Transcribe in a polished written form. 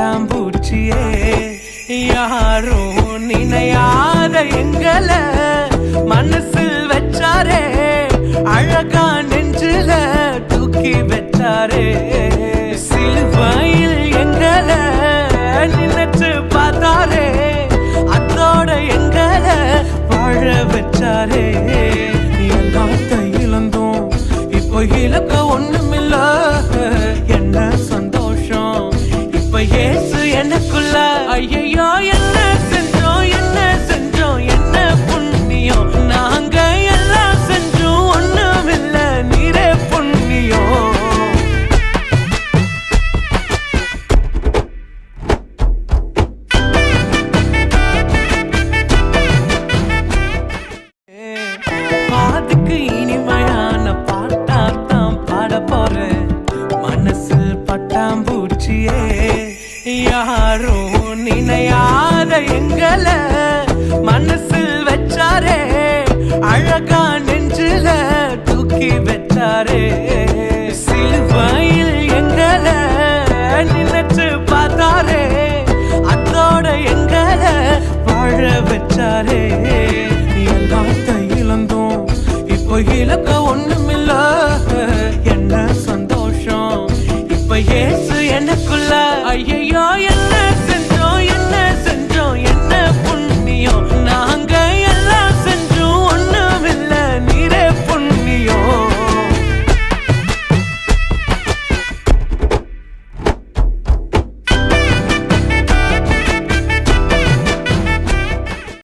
பட்டாம்பூச்சியே யாரும் நினையாத எங்களை மனசில் வச்சாரே அழகா நெஞ்சில தூக்கி வச்சாரே சிலுவையில் எங்களை நினைச்சு பார்த்தாரே அதோட எங்களை வாழ வச்சாரே எல்லாத்த இழந்தோம் இப்போ இலக்க